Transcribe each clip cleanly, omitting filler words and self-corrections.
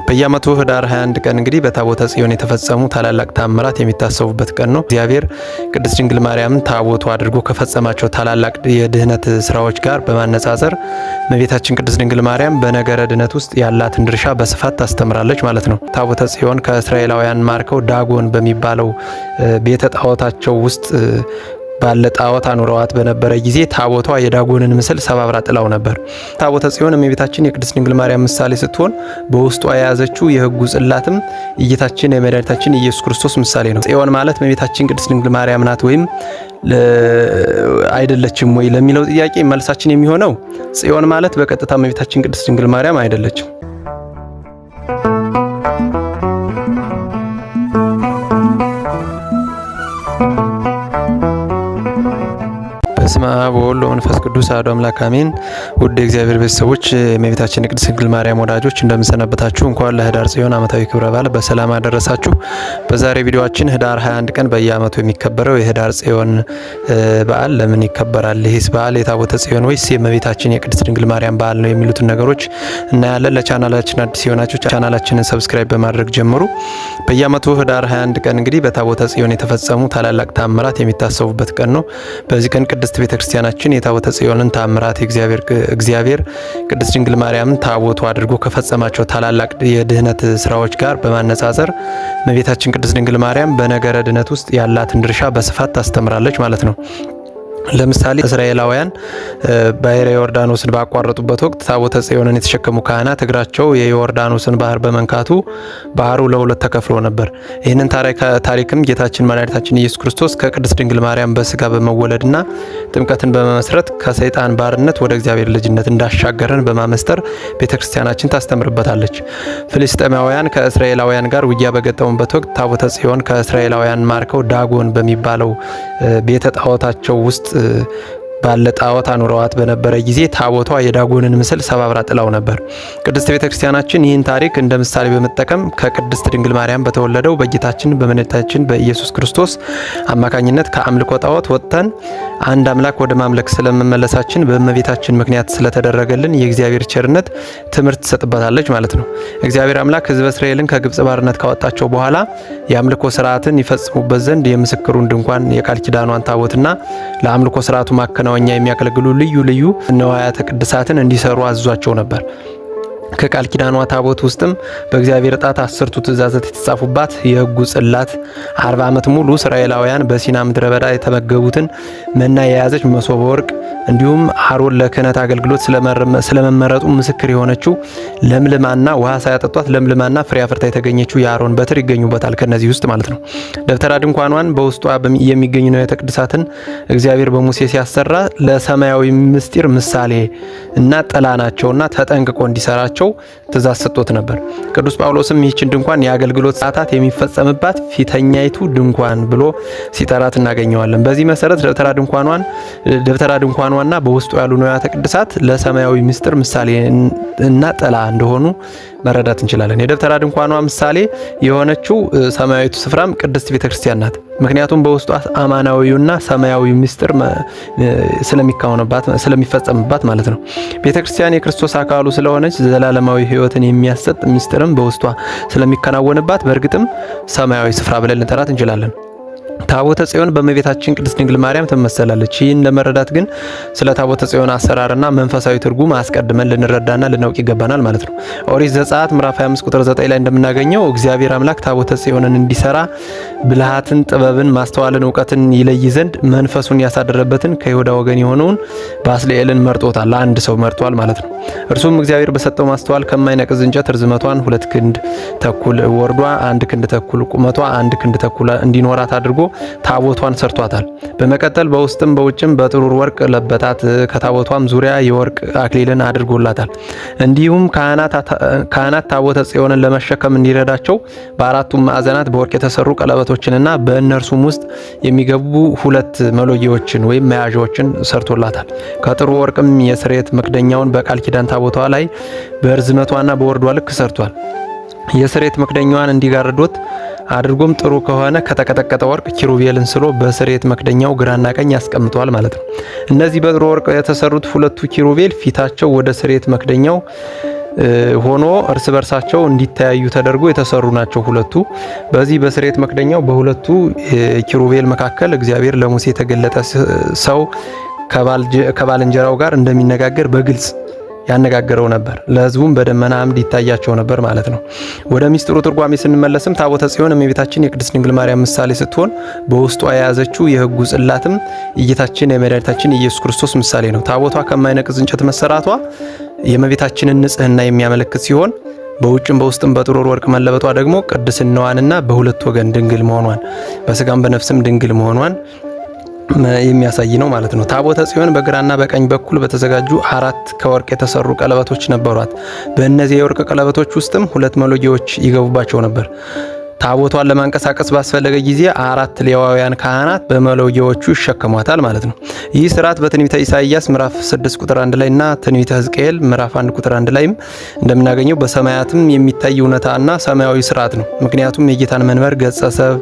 በየዓመቱ ህዳር 21 ቀን እንግዲህ በታቦተ ጽዮን የተፈጸሙ ታላላቅ ታምራት የሚታሰቡበት ቀን ነው። እግዚአብሔር ቅድስት ድንግል ማርያምን ታቦቱ አድርጎ ከፈጸማቸው ታላላቅ የድህነት ስራዎች ጋር በማነጻጸር እመቤታችን ቅድስት ድንግል ማርያም በነገረ ድህነት ውስጥ ያላትን ድርሻ በስፋት ታስተምራለች ማለት ነው። ታቦተ ጽዮን ከእስራኤላውያን ማርከው ዳጎን በሚባለው ቤተ ጣዖታቸው ውስጥ ባለ ጣዖት አኑረዋት በነበረ ጊዜ ታቦቷ የዳጎንን ምስል ሰባብራ ጥላው ነበር። ታቦተ ጽዮን እመቤታችን የቅድስት ድንግል ማርያም ምሳሌ ስትሆን በውስጧ የያዘችው የሕጉ ጽላትም የጌታችን የመድኃኒታችን ኢየሱስ ክርስቶስ ምሳሌ ነው። ጽዮን ማለት እመቤታችን ቅድስት ድንግል ማርያም ናት ወይም አይደለችም ወይ ለሚለው ጥያቄ መልሳችን የሚሆነው ጽዮን ማለት በቀጥታ እመቤታችን ቅድስት ድንግል ማርያም አይደለችም። በስመ አብ ወወልድ ወመንፈስ ቅዱስ አሐዱ አምላክ አሜን። ውድ የእግዚአብሔር ቤተሰቦች የእመቤታችን የቅድስት ድንግል ማርያም ወዳጆች እንደምንሰነበታችሁ፣ እንኳን ለህዳር ጽዮን ዓመታዊ ክብረ በዓል በሰላም አደረሳችሁ። በዛሬ ቪዲዮአችን ህዳር 21 ቀን በየዓመቱ የሚከበረው የህዳር ጽዮን በዓል ለምን ይከበራል? ይህስ በዓል የታቦተ ጽዮን ወይስ የእመቤታችን የቅድስት ድንግል ማርያም በዓል ነው የሚሉትን ነገሮች እናያለን። ለቻናላችን አዲስ የሆናችሁ ቻናላችንን ሰብስክራይብ በማድረግ ጀምሩ። በየዓመቱ ህዳር 21 ቀን እንግዲህ በታቦተ ጽዮን የተፈጸሙ ታላላቅ ታምራት የሚታሰቡበት ቀን ነው። በዚህ ቀን ቅድስት ቤተክርስቲያናችን የታቦተ ጽዮንን ታምራት እግዚአብሔር ቅድስት ድንግል ማርያምን ታቦቱ አድርጎ ከፈጸማቸው ታላላቅ የድህነት ስራዎች ጋር በማነጻጸር እመቤታችን ቅድስት ድንግል ማርያም በነገረ ድህነት ውስጥ ያላትን ድርሻ በስፋት ታስተምራለች ማለት ነው። ለምሳሌ እስራኤላውያን ባሕረ ዮርዳኖስን ባቋረጡበት ወቅት ታቦተ ጽዮንን የተሸከሙ ካህናት እግራቸው የዮርዳኖስን ባህር በመንካቱ ባህሩ ለሁለት ተከፍሎ ነበር። ይህንን ታሪክም ጌታችን መድኃኒታችን ኢየሱስ ክርስቶስ ከቅድስት ድንግል ማርያም በስጋ በመወለድና ጥምቀትን በመመስረት ከሰይጣን ባርነት ወደ እግዚአብሔር ልጅነት እንዳሻገረን በማመስጠር ቤተክርስቲያናችን ታስተምርበታለች። ፍልስጤማውያን ከእስራኤላውያን ጋር ውጊያ በገጠሙበት ወቅት ታቦተ ጽዮን ከእስራኤላውያን ማርከው ዳጎን በሚባለው ቤተ ጣዖታቸው ውስጥ ባለ ጣዖት አኑረዋት በነበረ ጊዜ ታቦቷ የዳጎንን ምስል ሰባብራ ጥላው ነበር። ቅድስት ቤተክርስቲያናችን ይህን ታሪክ እንደ ምሳሌ በመጠቀም ከቅድስት ድንግል ማርያም በተወለደው በጌታችን በመድኃኒታችን በኢየሱስ ክርስቶስ አማካኝነት ከአምልኮ ጣዖት ወጥተን አንድ አምላክ ወደ ማምለክ ስለመመለሳችን በእመቤታችን ምክንያት ስለተደረገልን የእግዚአብሔር ቸርነት ትምህርት ትሰጥበታለች ማለት ነው። እግዚአብሔር አምላክ ሕዝበ እስራኤልን ከግብጽ ባርነት ካወጣቸው በኋላ የአምልኮ ስርዓትን ይፈጽሙበት ዘንድ የምስክሩን ድንኳን የቃል ኪዳኗን ታቦትና ለአምልኮ ስርዓቱ ማከናወኛ የሚያገለግሉ ልዩ ልዩ ንዋያተ ቅድሳትን እንዲሰሩ አዟቸው ነበር። ከቃል ኪዳኗ ታቦት ውስጥም በእግዚአብሔር ጣት 10ቱ ትእዛዛት የተጻፉባት የሕጉ ጽላት 40 ዓመት ሙሉ እስራኤላውያን በሲና ምድረ በዳ የተመገቡትን መና የያዘች መሶበ ወርቅ እንዲሁም አሮን ለክህነት አገልግሎት ስለመመረጡ ምስክር የሆነችው ለምልማና ውሃ ሳያጠጧት ለምልማና ፍሬ አፍርታ የተገኘችው የአሮን በትር ይገኙበታል። ከነዚህ ውስጥ ማለት ነው። ደብተራ ድንኳኗን በውስጧ የሚገኙ ንዋያተ ቅድሳትን እግዚአብሔር በሙሴ ሲያሰራ ለሰማያዊ ምስጢር ምሳሌ እና ጥላ ናቸውና ተጠንቅቆ እንዲሰራቸው ትእዛዝ ሰጥቶት ነበር። ቅዱስ ጳውሎስም ይህችን ድንኳን የአገልግሎት ሰዓታት የሚፈጸምባት ፊተኛይቱ ድንኳን ብሎ ሲጠራት እናገኘዋለን። በዚህ መሰረት ደብተራ ድንኳኗና በውስጡ ያሉ ንዋያተ ቅድሳት ለሰማያዊ ምስጢር ምሳሌ እና ጥላ እንደሆኑ መረዳት እንችላለን። የደብተራ ድንኳኗ ምሳሌ የሆነችው ሰማያዊቱ ስፍራም ቅድስት ቤተክርስቲያን ናት። ምክንያቱም በውስጧ አማናዊውና ሰማያዊ ምስጢር ስለሚፈጸምባት ማለት ነው። ቤተክርስቲያን የክርስቶስ አካሉ ስለሆነች ዘላለማዊ ሕይወትን የሚያሰጥ ምስጢርም በውስጧ ስለሚከናወንባት በእርግጥም ሰማያዊ ስፍራ ብለን ልንጠራት እንችላለን። ታቦተ ጽዮን በእመቤታችን ቅድስት ድንግል ማርያም ትመሰላለች። ይህን ለመረዳት ግን ስለ ታቦተ ጽዮን አሰራርና መንፈሳዊ ትርጉም አስቀድመን ልንረዳና ልናውቅ ይገባናል ማለት ነው። ኦሪት ዘጸአት ምዕራፍ 25 ቁጥር 9 ላይ እንደምናገኘው እግዚአብሔር አምላክ ታቦተ ጽዮንን እንዲሰራ ብልሃትን፣ ጥበብን፣ ማስተዋልን፣ እውቀትን ይለይ ዘንድ መንፈሱን ያሳደረበትን ከይሁዳ ወገን የሆነውን ባስልኤልን መርጦታል። አንድ ሰው መርጧል ማለት ነው። እርሱም እግዚአብሔር በሰጠው ማስተዋል ከማይነቅዝ እንጨት ርዝመቷን 2 ክንድ ተኩል ወርዷ 1 ክንድ ተኩል ቁመቷ 1 ክንድ ተኩል እንዲኖራት አድርጎ ታቦቷን ሰርቷታል። በመቀጠል በውስጥም በውጭም በጥሩር ወርቅ ለበጣት። ከታቦቷም ዙሪያ የወርቅ አክሊልን አድርጎላታል። እንዲሁም ካህናት ታቦተ ጽዮንን ለመሸከም እንዲረዳቸው በአራቱም ማዕዘናት በወርቅ የተሰሩ ቀለበቶችንና በእነርሱም ውስጥ የሚገቡ 2 መሎጊያዎችን ወይም መያዣዎችን ሰርቶላታል። ከጥሩ ወርቅም የስርየት መክደኛውን በቃል ኪዳን ታቦቷ ላይ በርዝመቷና በወርዷ ልክ ሰርቷል። የስርየት መክደኛዋን እንዲጋርዶት አድርጎም ጥሩ ከሆነ ከተቀጠቀጠ ወርቅ ኪሩቤልን ስሎ በስርየት መክደኛው ግራና ቀኝ ያስቀምጠዋል ማለት ነው። እነዚህ በጥሩ ወርቅ የተሰሩት 2ቱ ኪሩቤል ፊታቸው ወደ ስርየት መክደኛው ሆኖ እርስ በርሳቸው እንዲተያዩ ተደርጎ የተሰሩ ናቸው ሁለቱ። በዚህ በስርየት መክደኛው በሁለቱ ኪሩቤል መካከል እግዚአብሔር ለሙሴ የተገለጠ ሰው ከባልንጀራው ጋር እንደሚነጋገር በግልጽ ያነጋገረው ነበር። ለሕዝቡም በደመና አምድ ይታያቸው ነበር ማለት ነው። ወደ ሚስጥሩ ትርጓሜ ስንመለስም ታቦተ ጽዮን እመቤታችን የቅድስት ድንግል ማርያም ምሳሌ ስትሆን በውስጧ የያዘችው የሕጉ ጽላትም የጌታችን የመድኃኒታችን ኢየሱስ ክርስቶስ ምሳሌ ነው። ታቦቷ ከማይነቅዝ እንጨት መሰራቷ የእመቤታችንን ንጽሕና የሚያመለክት ሲሆን በውጭም በውስጥም በጥሩር ወርቅ መለበጧ ደግሞ ቅድስናዋንና በሁለት ወገን ድንግል መሆኗን በስጋም በነፍስም ድንግል መሆኗን የሚያሳይ ነው ማለት ነው። ታቦተ ጽዮን በግራና በቀኝ በኩል በተዘጋጁ 4 ከወርቅ የተሰሩ ቀለበቶች ነበሯት። በእነዚህ የወርቅ ቀለበቶች ውስጥም 2 መሎጊያዎች ይገቡባቸው ነበር። ታቦቷን ለማንቀሳቀስ ባስፈለገ ጊዜ 4 ሌዋውያን ካህናት በመሎጊያዎቹ ይሸከሟታል ማለት ነው። ይህ ስርዓት በትንቢተ ኢሳይያስ ምዕራፍ 6 ቁጥር 1 ላይ እና ትንቢተ ሕዝቅኤል ምዕራፍ 1 ቁጥር 1 ላይም እንደምናገኘው በሰማያትም የሚታይ እውነታና ሰማያዊ ስርዓት ነው። ምክንያቱም የጌታን መንበር ገጸ ሰብ፣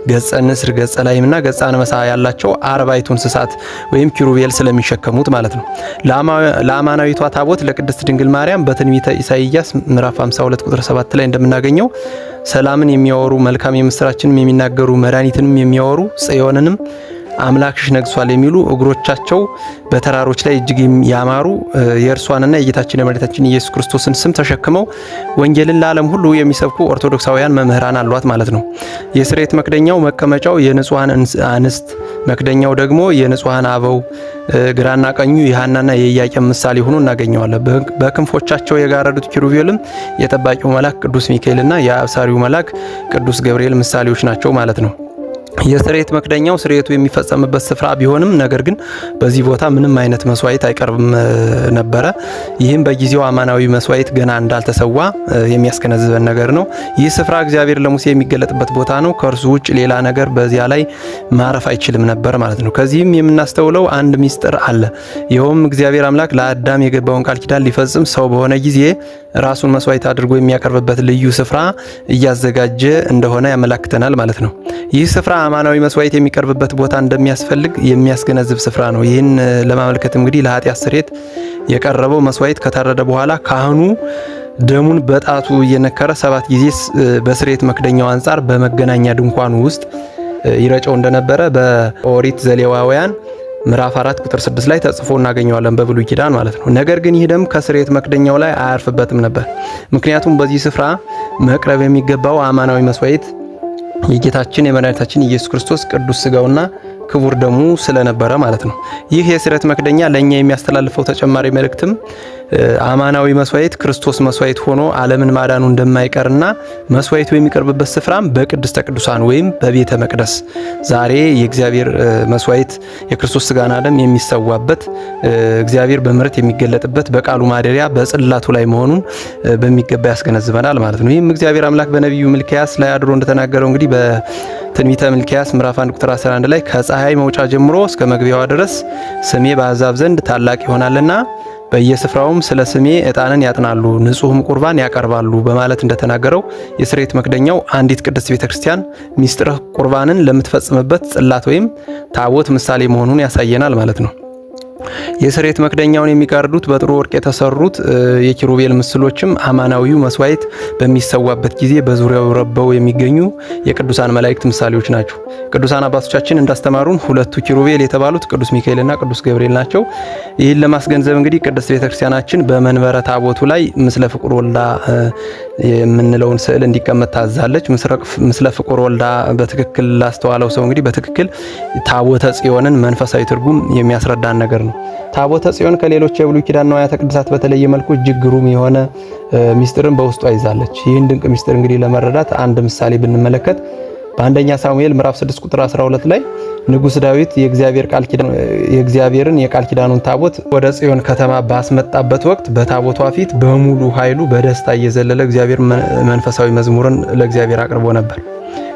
ገጸ ንስር፣ ገጸ ላይምና ገጸ አንበሳ ያላቸው 40ቱ እንስሳት ወይም ኪሩቤል ስለሚሸከሙት ማለት ነው። ለአማናዊቷ ታቦት ለቅድስት ድንግል ማርያም በትንቢተ ኢሳይያስ ምዕራፍ 52 ቁጥር 7 ላይ እንደምናገኘው ሰላምን የሚያወሩ መልካም የምስራችንም የሚናገሩ መድኃኒትንም የሚያወሩ ጽዮንንም አምላክሽ ነግሷል የሚሉ እግሮቻቸው በተራሮች ላይ እጅግ ያማሩ የእርሷንና የጌታችን የመድኃኒታችን ኢየሱስ ክርስቶስን ስም ተሸክመው ወንጌልን ለዓለም ሁሉ የሚሰብኩ ኦርቶዶክሳውያን መምህራን አሏት ማለት ነው። የስርየት መክደኛው መቀመጫው የንጹሃን አንስት መክደኛው ደግሞ የንጹሃን አበው ግራና ቀኙ የሐናና የኢያቄም ምሳሌ ሆኖ እናገኘዋለን። በክንፎቻቸው የጋረዱት ኪሩቤልም የጠባቂው መልአክ ቅዱስ ሚካኤልና የአብሳሪው መልአክ ቅዱስ ገብርኤል ምሳሌዎች ናቸው ማለት ነው። የስርየት መክደኛው ስርየቱ የሚፈጸምበት ስፍራ ቢሆንም ነገር ግን በዚህ ቦታ ምንም አይነት መስዋዕት አይቀርብም ነበረ። ይህም በጊዜው አማናዊ መስዋዕት ገና እንዳልተሰዋ የሚያስገነዝበን ነገር ነው። ይህ ስፍራ እግዚአብሔር ለሙሴ የሚገለጥበት ቦታ ነው። ከእርሱ ውጭ ሌላ ነገር በዚያ ላይ ማረፍ አይችልም ነበር ማለት ነው። ከዚህም የምናስተውለው አንድ ሚስጥር አለ። ይኸውም እግዚአብሔር አምላክ ለአዳም የገባውን ቃል ኪዳን ሊፈጽም ሰው በሆነ ጊዜ ራሱን መስዋዕት አድርጎ የሚያቀርብበት ልዩ ስፍራ እያዘጋጀ እንደሆነ ያመላክተናል ማለት ነው። ይህ ስፍራ አማናዊ መስዋዕት የሚቀርብበት ቦታ እንደሚያስፈልግ የሚያስገነዝብ ስፍራ ነው። ይህን ለማመልከት እንግዲህ ለኃጢአት ስርየት የቀረበው መስዋዕት ከታረደ በኋላ ካህኑ ደሙን በጣቱ እየነከረ 7 ጊዜ በስርየት መክደኛው አንጻር በመገናኛ ድንኳኑ ውስጥ ይረጨው እንደነበረ በኦሪት ዘሌዋውያን ምዕራፍ 4 ቁጥር 6 ላይ ተጽፎ እናገኘዋለን በብሉይ ኪዳን ማለት ነው። ነገር ግን ይህ ደም ከስርየት መክደኛው ላይ አያርፍበትም ነበር። ምክንያቱም በዚህ ስፍራ መቅረብ የሚገባው አማናዊ መስዋዕት የጌታችን የመድኃኒታችን ኢየሱስ ክርስቶስ ቅዱስ ስጋውና ክቡር ደሙ ስለነበረ ማለት ነው። ይህ የስርየት መክደኛ ለኛ የሚያስተላልፈው ተጨማሪ መልእክትም አማናዊ መስዋዕት ክርስቶስ መስዋዕት ሆኖ ዓለምን ማዳኑ እንደማይቀርና መስዋዕቱ የሚቀርብበት ስፍራም በቅድስተ ቅዱሳን ወይም በቤተ መቅደስ ዛሬ የእግዚአብሔር መስዋዕት የክርስቶስ ስጋና ደም የሚሰዋበት እግዚአብሔር በምሕረት የሚገለጥበት በቃሉ ማደሪያ በጽላቱ ላይ መሆኑን በሚገባ ያስገነዝበናል ማለት ነው። ይህም እግዚአብሔር አምላክ በነቢዩ ሚልክያስ ላይ አድሮ እንደተናገረው እንግዲህ በትንቢተ ሚልክያስ ምዕራፍ 1 ቁጥር 11 ላይ ከፀሐይ መውጫ ጀምሮ እስከ መግቢያዋ ድረስ ስሜ በአሕዛብ ዘንድ ታላቅ ይሆናልና በየስፍራውም ስለ ስሜ ዕጣንን ያጥናሉ፣ ንጹህም ቁርባን ያቀርባሉ በማለት እንደተናገረው የስርየት መክደኛው አንዲት ቅድስት ቤተክርስቲያን ሚስጥረ ቁርባንን ለምትፈጽምበት ጽላት ወይም ታቦት ምሳሌ መሆኑን ያሳየናል ማለት ነው። የስርየት መክደኛውን የሚጋርዱት በጥሩ ወርቅ የተሰሩት የኪሩቤል ምስሎችም አማናዊው መስዋዕት በሚሰዋበት ጊዜ በዙሪያው ረበው የሚገኙ የቅዱሳን መላእክት ምሳሌዎች ናቸው። ቅዱሳን አባቶቻችን እንዳስተማሩን ሁለቱ ኪሩቤል የተባሉት ቅዱስ ሚካኤልና ቅዱስ ገብርኤል ናቸው። ይህን ለማስገንዘብ እንግዲህ ቅድስት ቤተክርስቲያናችን በመንበረ ታቦቱ ላይ ምስለ ፍቁር ወልዳ የምንለውን ስዕል እንዲቀመጥ ታዛለች። ምስለ ፍቁር ወልዳ በትክክል ላስተዋለው ሰው እንግዲህ በትክክል ታቦተ ጽዮንን መንፈሳዊ ትርጉም የሚያስረዳን ነገር ነው። ታቦተ ጽዮን ከሌሎች የብሉይ ኪዳን ንዋያተ ቅድሳት በተለየ መልኩ እጅግ ግሩም የሆነ ሚስጥርን በውስጧ ይዛለች። ይህን ድንቅ ሚስጥር እንግዲህ ለመረዳት አንድ ምሳሌ ብንመለከት በአንደኛ ሳሙኤል ምዕራፍ 6 ቁጥር 12 ላይ ንጉሥ ዳዊት የእግዚአብሔርን የቃል ኪዳኑን ታቦት ወደ ጽዮን ከተማ ባስመጣበት ወቅት በታቦቷ ፊት በሙሉ ኃይሉ በደስታ እየዘለለ እግዚአብሔር መንፈሳዊ መዝሙርን ለእግዚአብሔር አቅርቦ ነበር።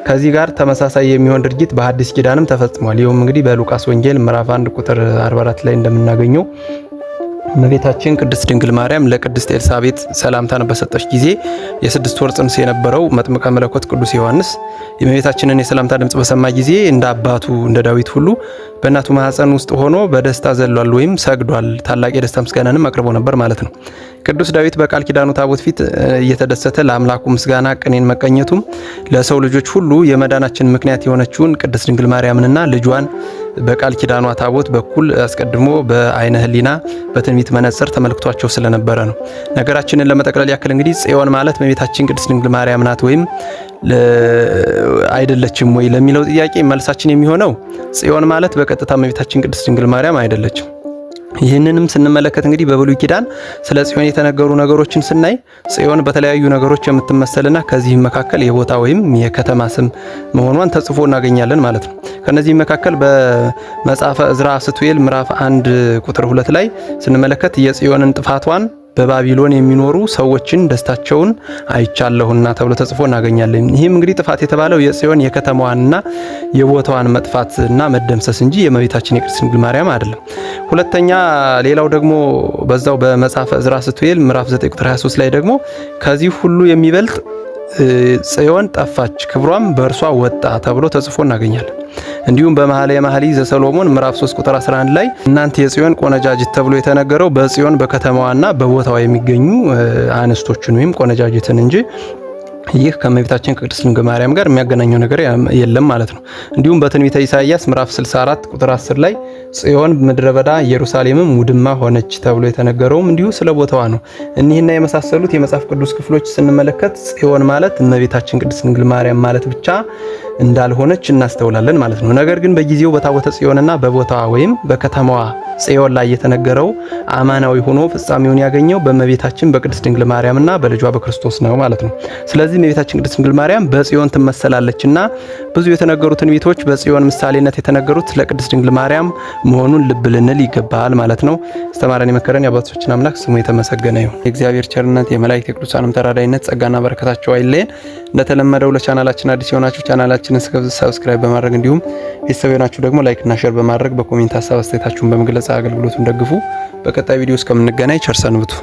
ከዚህ ጋር ተመሳሳይ የሚሆን ድርጊት በሐዲስ ኪዳንም ተፈጽሟል። ይኸውም እንግዲህ በሉቃስ ወንጌል ምዕራፍ 1 ቁጥር 44 ላይ እንደምናገኘው እመቤታችን ቅድስት ድንግል ማርያም ለቅድስት ኤልሳቤጥ ሰላምታን በሰጠች ጊዜ የ6 ወር ጽንስ የነበረው መጥምቀ መለኮት ቅዱስ ዮሐንስ የእመቤታችንን የሰላምታ ድምጽ በሰማ ጊዜ እንደ አባቱ እንደ ዳዊት ሁሉ በእናቱ ማህፀን ውስጥ ሆኖ በደስታ ዘሏል ወይም ሰግዷል። ታላቅ የደስታ ምስጋናንም አቅርቦ ነበር ማለት ነው። ቅዱስ ዳዊት በቃል ኪዳኑ ታቦት ፊት እየተደሰተ ለአምላኩ ምስጋና ቅኔን መቀኘቱም ለሰው ልጆች ሁሉ የመዳናችን ምክንያት የሆነችውን ቅድስት ድንግል ማርያምንና ልጇን በቃል ኪዳኗ ታቦት በኩል አስቀድሞ በአይነ ህሊና በትንቢት መነጽር ተመልክቷቸው ስለነበረ ነው። ነገራችንን ለመጠቅለል ያክል እንግዲህ ጽዮን ማለት እመቤታችን ቅድስት ድንግል ማርያም ናት ወይም አይደለችም ወይ ለሚለው ጥያቄ መልሳችን የሚሆነው ጽዮን ማለት በቀጥታ እመቤታችን ቅድስት ድንግል ማርያም አይደለችም። ይህንንም ስንመለከት እንግዲህ በብሉይ ኪዳን ስለ ጽዮን የተነገሩ ነገሮችን ስናይ ጽዮን በተለያዩ ነገሮች የምትመሰልና ከዚህም መካከል የቦታ ወይም የከተማ ስም መሆኗን ተጽፎ እናገኛለን ማለት ነው። ከነዚህም መካከል በመጽሐፈ ዕዝራ ስትዌል ምዕራፍ 1 ቁጥር 2 ላይ ስንመለከት የጽዮንን ጥፋቷን በባቢሎን የሚኖሩ ሰዎችን ደስታቸውን አይቻለሁና ተብሎ ተጽፎ እናገኛለን። ይህም እንግዲህ ጥፋት የተባለው የጽዮን የከተማዋንና የቦታዋን መጥፋትና መደምሰስ እንጂ የእመቤታችን የቅድስት ድንግል ማርያም አይደለም። ሁለተኛ ሌላው ደግሞ በዛው በመጽሐፈ ዕዝራ ስትዌል ምዕራፍ 9 ቁጥር 23 ላይ ደግሞ ከዚህ ሁሉ የሚበልጥ ጽዮን ጠፋች ክብሯም በእርሷ ወጣ ተብሎ ተጽፎ እናገኛለን። እንዲሁም በመኃልየ መኃልይ ዘሰሎሞን ምዕራፍ 3 ቁጥር 11 ላይ እናንተ የጽዮን ቆነጃጅት ተብሎ የተነገረው በጽዮን በከተማዋና በቦታዋ የሚገኙ አንስቶችን ወይም ቆነጃጅትን እንጂ ይህ ከእመቤታችን ከቅድስት ድንግል ማርያም ጋር የሚያገናኘው ነገር የለም ማለት ነው። እንዲሁም በትንቢተ ኢሳይያስ ምዕራፍ 64 ቁጥር 10 ላይ ጽዮን ምድረ በዳ ኢየሩሳሌምም ውድማ ሆነች ተብሎ የተነገረውም እንዲሁ ስለ ቦታዋ ነው። እኒህና የመሳሰሉት የመጽሐፍ ቅዱስ ክፍሎች ስንመለከት ጽዮን ማለት እመቤታችን ቅድስት ድንግል ማርያም ማለት ብቻ እንዳልሆነች እናስተውላለን ማለት ነው። ነገር ግን በጊዜው በታቦተ ጽዮንና በቦታዋ ወይም በከተማዋ ጽዮን ላይ የተነገረው አማናዊ ሆኖ ፍጻሜውን ያገኘው በእመቤታችን በቅድስት ድንግል ማርያምና በልጇ በክርስቶስ ነው ማለት ነው። ስለዚህ እመቤታችን ቅድስት ድንግል ማርያም በጽዮን ትመሰላለችና ብዙ የተነገሩ ትንቢቶች በጽዮን ምሳሌነት የተነገሩት ለቅድስት ድንግል ማርያም መሆኑን ልብ ልንል ይገባል ማለት ነው። አስተማረን የመከረን የአባቶቻችን አምላክ ስሙ የተመሰገነ ይሁን። የእግዚአብሔር ቸርነት የመላእክት የቅዱሳንም ተራዳኢነት ጸጋና በረከታቸው አይለየን። እንደተለመደው ለቻናላችን አዲስ የሆናችሁ ቻናላችንን ሰብስክራይብ በማድረግ እንዲሁም ቤተሰብ የሆናችሁ ደግሞ ላይክ እና ሼር በማድረግ በኮሜንት ሀሳብ አስተያየታችሁን በመግለጽ አገልግሎቱን ደግፉ። በቀጣይ ቪዲዮ እስከምንገናኝ ቸር ሰንብቱ።